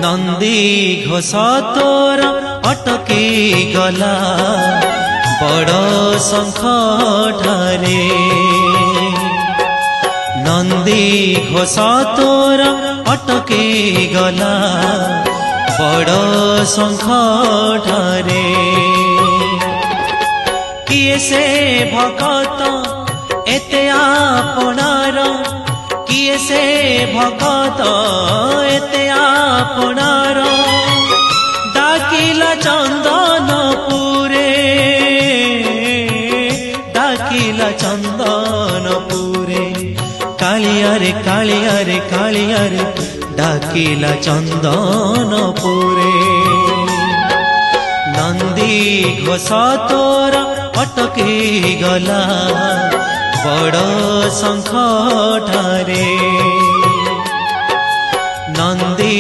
नंदी घोष तोर अटकी गला बड़ शंख ठारे नंदी घोष तोर अटकी गला बड़ शंख ठारे किए से भगत एते आपणार किए से भगत एते आपणार डाकिला चंदनपुरे डाकिला चंदनपुरे कालियारे कालियारे कालियारे डाकिला चंदनपुरे नंदी घोष तोर अटकी गला बड़ शंख ठारे नंदी